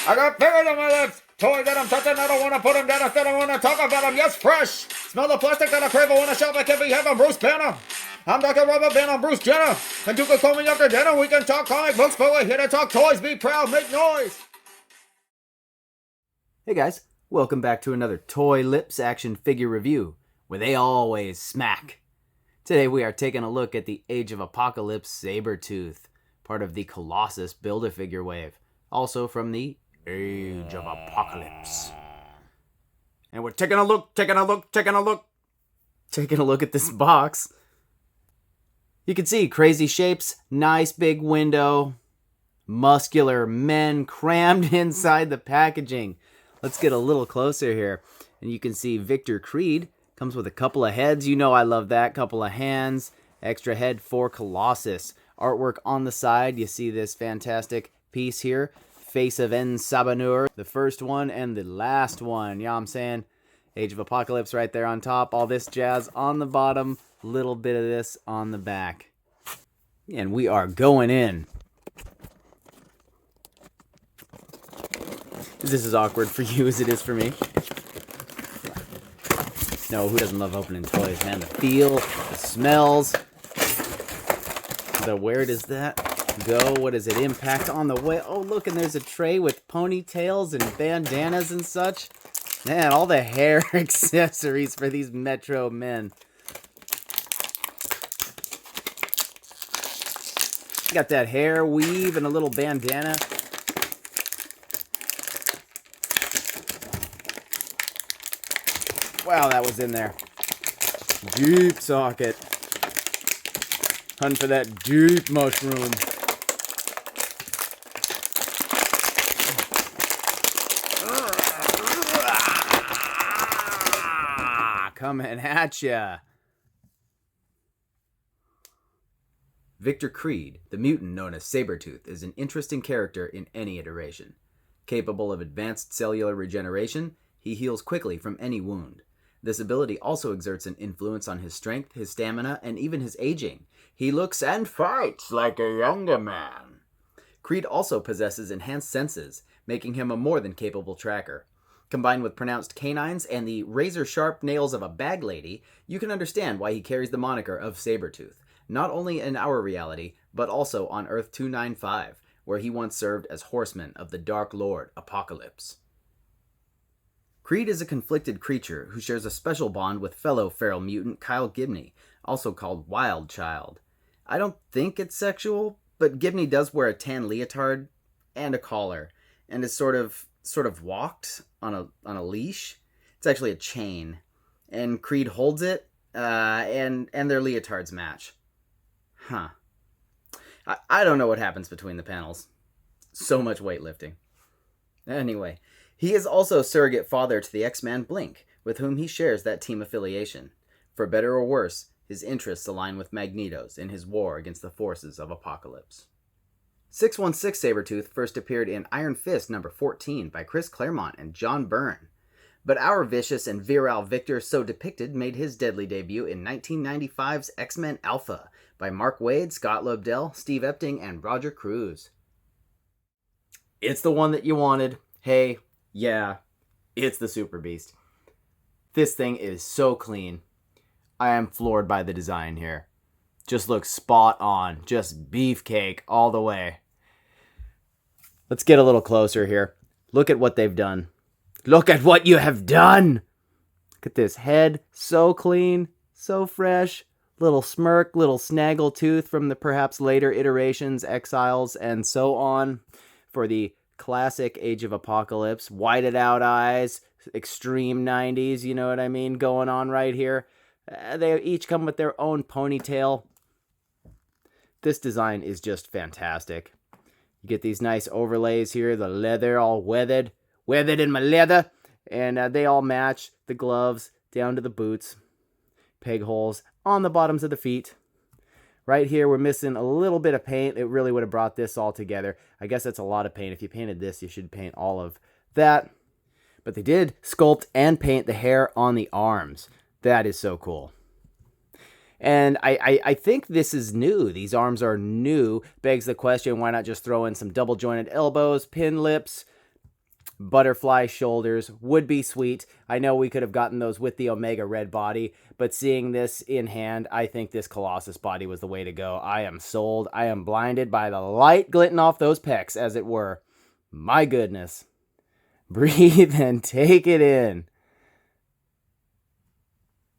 I got fingers on my lips. Toys that I'm touching, I don't want to put them down. Instead, I want to talk about them. Yes, fresh. Smell the plastic that I crave. I want to shop. I can be having Bruce Banner. I'm Dr. Rubber Band on Bruce Jenner. And you can call me after dinner. We can talk comic books, but we're here to talk toys. Be proud, make noise. Hey guys, welcome back to another Toy Lips action figure review, where they always smack. Today we are taking a look at the Age of Apocalypse Sabretooth, part of the Colossus Build-A-Figure wave, also from the Age of Apocalypse. And we're taking a look at this box. You can see crazy shapes, nice big window, muscular men crammed inside the packaging. Let's get a little closer here. And you can see Victor Creed comes with a couple of heads. You know I love that. Couple of hands. Extra head for Colossus. Artwork on the side. You see this fantastic piece here. Face of En Sabanur. The first one and the last one. You know what I'm saying? Age of Apocalypse right there on top. All this jazz on the bottom. Little bit of this on the back. And we are going in. This is as awkward for you as it is for me. No, who doesn't love opening toys, man? The feel, the smells, where does that go? What does it impact on the way? Oh, look, and there's a tray with ponytails and bandanas and such. Man, all the hair accessories for these Metro men. Got that hair weave and a little bandana. Wow, that was in there. Deep socket. Hunting for that deep mushroom. Coming at ya. Victor Creed, the mutant known as Sabretooth, is an interesting character in any iteration. Capable of advanced cellular regeneration, he heals quickly from any wound. This ability also exerts an influence on his strength, his stamina, and even his aging. He looks and fights like a younger man. Creed also possesses enhanced senses, making him a more than capable tracker. Combined with pronounced canines and the razor-sharp nails of a bag lady, you can understand why he carries the moniker of Sabretooth, not only in our reality, but also on Earth 295, where he once served as horseman of the Dark Lord Apocalypse. Creed is a conflicted creature who shares a special bond with fellow feral mutant Kyle Gibney, also called Wild Child. I don't think it's sexual, but Gibney does wear a tan leotard and a collar, and is sort of walked on a leash. It's actually a chain, and Creed holds it, and their leotards match. Huh. I don't know what happens between the panels. So much weightlifting. Anyway, he is also surrogate father to the X-Man Blink, with whom he shares that team affiliation. For better or worse, his interests align with Magneto's in his war against the forces of Apocalypse. 616 Sabretooth first appeared in Iron Fist number 14 by Chris Claremont and John Byrne. But our vicious and virile Victor so depicted made his deadly debut in 1995's X-Men Alpha by Mark Waid, Scott Lobdell, Steve Epting, and Roger Cruz. It's the one that you wanted. Hey, yeah, it's the Super Beast. This thing is so clean. I am floored by the design here. Just looks spot on. Just beefcake all the way. Let's get a little closer here. Look at what they've done. Look at what you have done! Look at this head. So clean. So fresh. Little smirk. Little snaggle tooth from the perhaps later iterations, Exiles, and so on. For the classic Age of Apocalypse. Whited out eyes. Extreme 90s, you know what I mean, going on right here. They each come with their own ponytail. This design is just fantastic. You get these nice overlays here, the leather all weathered in my leather, and they all match the gloves down to the boots. Peg holes on the bottoms of the feet. Right here, we're missing a little bit of paint. It really would have brought this all together. I guess that's a lot of paint. If you painted this, you should paint all of that. But they did sculpt and paint the hair on the arms. That is so cool. And I think this is new. These arms are new. Begs the question, why not just throw in some double jointed elbows, pin lips, butterfly shoulders would be sweet. I know we could have gotten those with the Omega Red body, but seeing this in hand, I think this Colossus body was the way to go. I am sold. I am blinded by the light glinting off those pecs, as it were. My goodness. Breathe and take it in.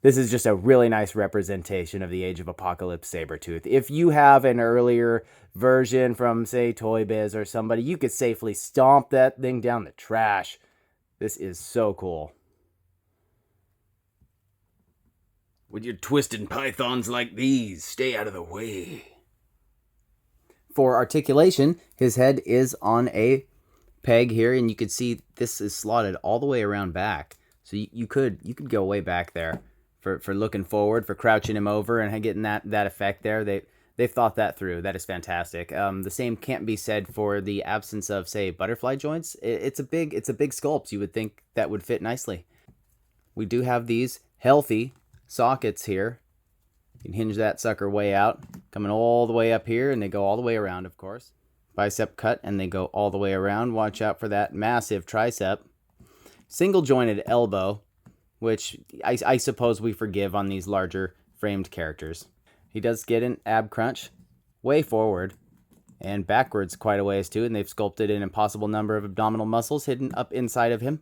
This is just a really nice representation of the Age of Apocalypse Sabretooth. If you have an earlier version from, say, Toy Biz or somebody, you could safely stomp that thing down the trash. This is so cool. With your twisted pythons like these, stay out of the way. For articulation, his head is on a peg here, and you can see this is slotted all the way around back. So you could go way back there. For looking forward, for crouching him over and getting that effect there. They've thought that through. That is fantastic. The same can't be said for the absence of, say, butterfly joints. It's a big sculpt. You would think that would fit nicely. We do have these healthy sockets here. You can hinge that sucker way out, coming all the way up here, and they go all the way around, of course. Bicep cut, and they go all the way around. Watch out for that massive tricep. Single jointed elbow, which I suppose we forgive on these larger framed characters. He does get an ab crunch way forward and backwards quite a ways too, and they've sculpted an impossible number of abdominal muscles hidden up inside of him.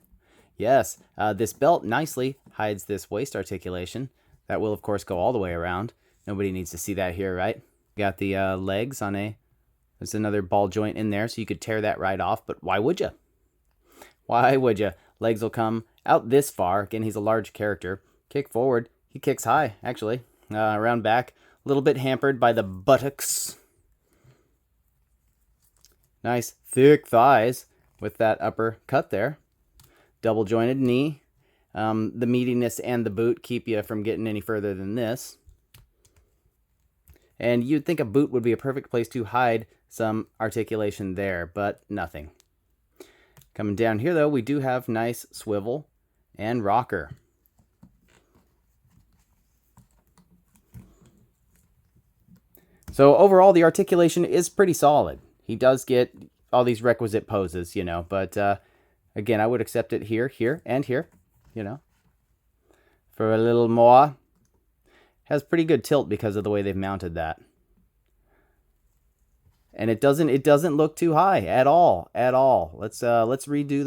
Yes, this belt nicely hides this waist articulation. That will, of course, go all the way around. Nobody needs to see that here, right? Got the legs on there's another ball joint in there, so you could tear that right off, but why would you? Why would you? Legs will come out this far. Again, he's a large character. Kick forward. He kicks high, actually. Around back. A little bit hampered by the buttocks. Nice thick thighs with that upper cut there. Double jointed knee. The meatiness and the boot keep you from getting any further than this. And you'd think a boot would be a perfect place to hide some articulation there, but nothing. Coming down here, though, we do have nice swivel and rocker. So overall, the articulation is pretty solid. He does get all these requisite poses, but again, I would accept it here, here, and here, for a little more. Has pretty good tilt because of the way they've mounted that. And it doesn't look too high at all. Let's redo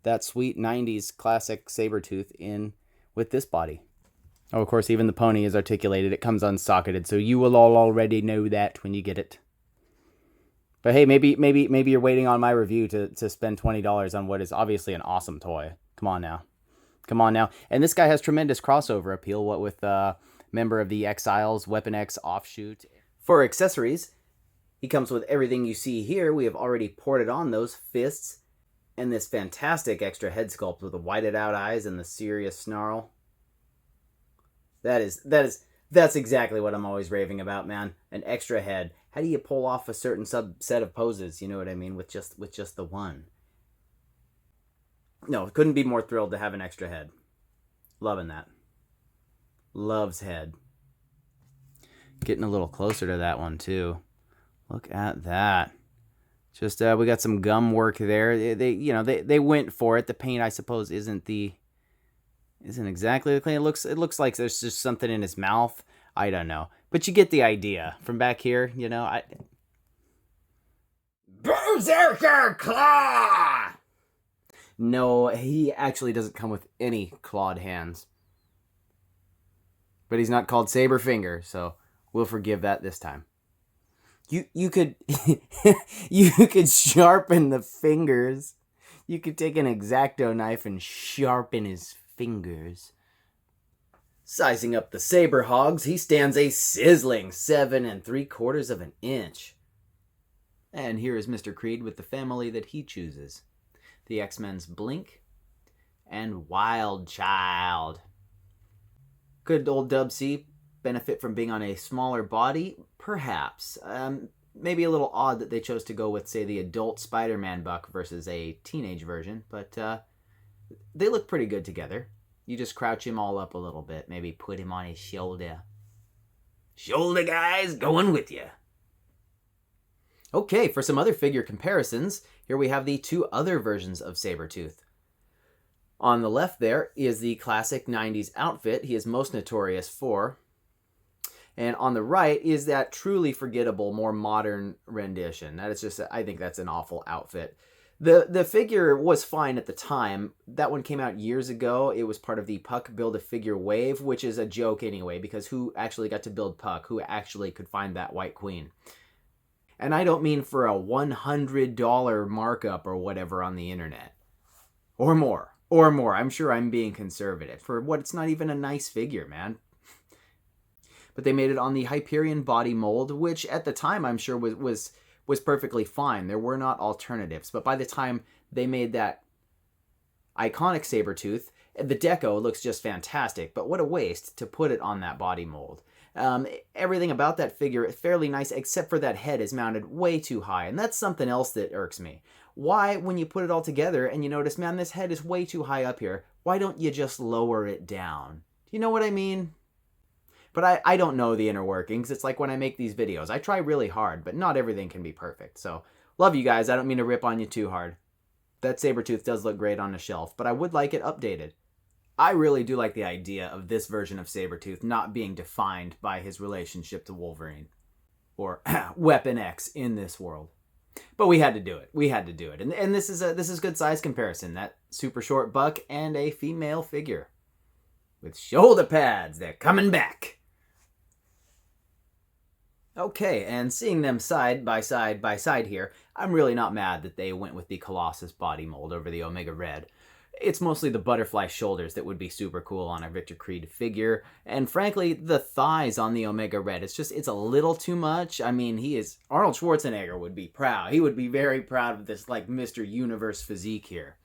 that sweet 90s classic Sabretooth with this body. Oh, of course, even the pony is articulated. It comes unsocketed, so you will all already know that when you get it. But hey, maybe you're waiting on my review to spend $20 on what is obviously an awesome toy. Come on now. And this guy has tremendous crossover appeal, what with member of the Exiles, Weapon X offshoot. For accessories, he comes with everything you see here. We have already ported on those fists and this fantastic extra head sculpt with the whited out eyes and the serious snarl. That's exactly what I'm always raving about, man. An extra head. How do you pull off a certain subset of poses, you know what I mean, with just the one? No, couldn't be more thrilled to have an extra head. Loving that. Loves head. Getting a little closer to that one too. Look at that. Just we got some gum work there. They went for it. The paint, I suppose, isn't exactly the clean. It looks like there's just something in his mouth. I don't know, but you get the idea from back here. Berserker Claw! No, he actually doesn't come with any clawed hands. But he's not called Saberfinger, so we'll forgive that this time. You could you could sharpen the fingers. You could take an X-Acto knife and sharpen his fingers. Sizing up the Saber Hogs, he stands a sizzling 7 3/4 inches. And here is Mr. Creed with the family that he chooses. The X-Men's Blink and Wild Child. Could old Dub C benefit from being on a smaller body? Perhaps. Maybe a little odd that they chose to go with, say, the adult Spider-Man buck versus a teenage version, but they look pretty good together. You just crouch him all up a little bit, maybe put him on his shoulder. Shoulder guys, going with you. Okay, for some other figure comparisons, here we have the two other versions of Sabretooth. On the left there is the classic 90s outfit he is most notorious for. And on the right is that truly forgettable, more modern rendition. That is just, I think that's an awful outfit. The figure was fine at the time. That one came out years ago. It was part of the Puck Build-A-Figure wave, which is a joke anyway, because who actually got to build Puck? Who actually could find that White Queen? And I don't mean for a $100 markup or whatever on the internet. Or more. Or more. I'm sure I'm being conservative. For what, it's not even a nice figure, man. But they made it on the Hyperion body mold, which at the time I'm sure was perfectly fine. There were not alternatives. But by the time they made that iconic Sabretooth, the deco looks just fantastic. But what a waste to put it on that body mold. Everything about that figure is fairly nice, except for that head is mounted way too high. And that's something else that irks me. Why, when you put it all together and you notice, man, this head is way too high up here, why don't you just lower it down? Do you know what I mean? But I don't know the inner workings. It's like when I make these videos. I try really hard, but not everything can be perfect. So, love you guys. I don't mean to rip on you too hard. That Sabretooth does look great on a shelf, but I would like it updated. I really do like the idea of this version of Sabretooth not being defined by his relationship to Wolverine. Or Weapon X in this world. But we had to do it. We had to do it. And this is good size comparison. That super short buck and a female figure. With shoulder pads. They're coming back. Okay, and seeing them side by side here, I'm really not mad that they went with the Colossus body mold over the Omega Red. It's mostly the butterfly shoulders that would be super cool on a Victor Creed figure, and frankly, the thighs on the Omega Red, it's a little too much. I mean, Arnold Schwarzenegger would be proud. He would be very proud of this, like, Mr. Universe physique here.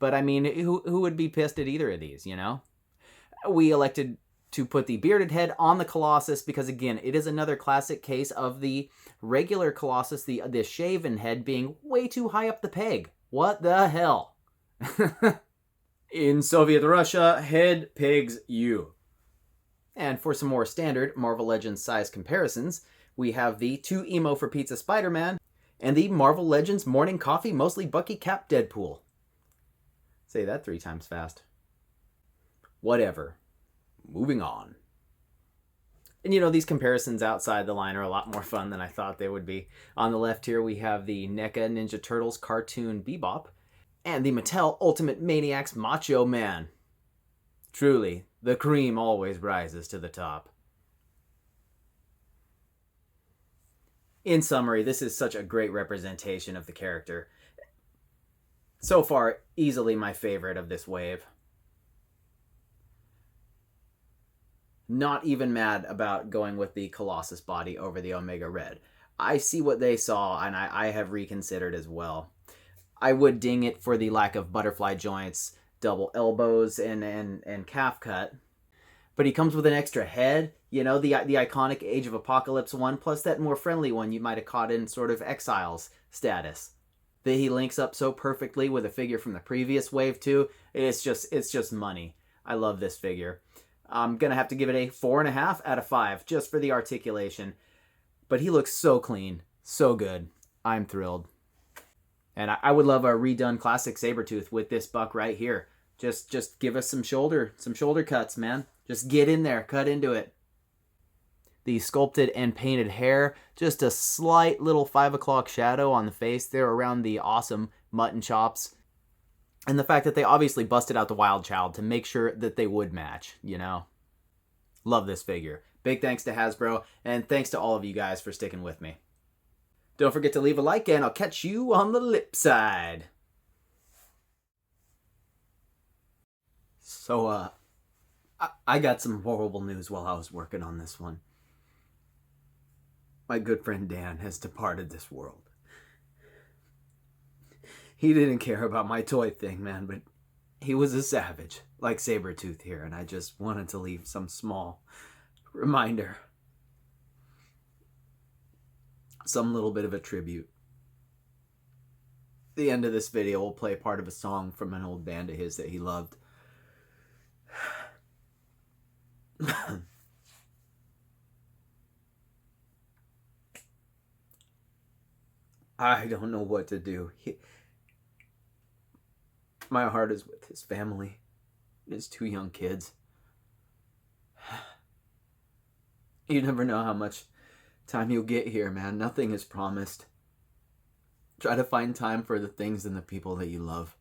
But, I mean, who would be pissed at either of these, you know? We elected to put the bearded head on the Colossus because, again, it is another classic case of the regular Colossus, the shaven head, being way too high up the peg. What the hell? In Soviet Russia, head pegs you. And for some more standard Marvel Legends size comparisons, we have the 2 Emo for Pizza Spider-Man and the Marvel Legends Morning Coffee Mostly Bucky Cap Deadpool. Say that 3 times fast. Whatever. Moving on. And you know, these comparisons outside the line are a lot more fun than I thought they would be. On the left here we have the NECA Ninja Turtles cartoon Bebop and the Mattel Ultimate Maniacs Macho Man. Truly, the cream always rises to the top. In summary, this is such a great representation of the character. So far, easily my favorite of this wave. Not even mad about going with the Colossus body over the Omega Red. I see what they saw, and I have reconsidered as well. I would ding it for the lack of butterfly joints, double elbows, and calf cut. But he comes with an extra head, you know, the iconic Age of Apocalypse one, plus that more friendly one you might have caught in sort of Exiles status. That he links up so perfectly with a figure from the previous wave too. It's just money. I love this figure. I'm going to have to give it a 4.5 out of 5 just for the articulation. But he looks so clean, so good. I'm thrilled. And I would love a redone classic Sabretooth with this buck right here. Just give us some shoulder cuts, man. Just get in there, cut into it. The sculpted and painted hair, just a slight little 5 o'clock shadow on the face there around the awesome mutton chops. And the fact that they obviously busted out the Wild Child to make sure that they would match, you know. Love this figure. Big thanks to Hasbro, and thanks to all of you guys for sticking with me. Don't forget to leave a like, and I'll catch you on the lip side. So, I got some horrible news while I was working on this one. My good friend Dan has departed this world. He didn't care about my toy thing, man, but he was a savage, like Sabretooth here, and I just wanted to leave some small reminder. Some little bit of a tribute. At the end of this video, we'll play part of a song from an old band of his that he loved. I don't know what to do. My heart is with his family, his 2 young kids. You never know how much time you'll get here, man. Nothing is promised. Try to find time for the things and the people that you love.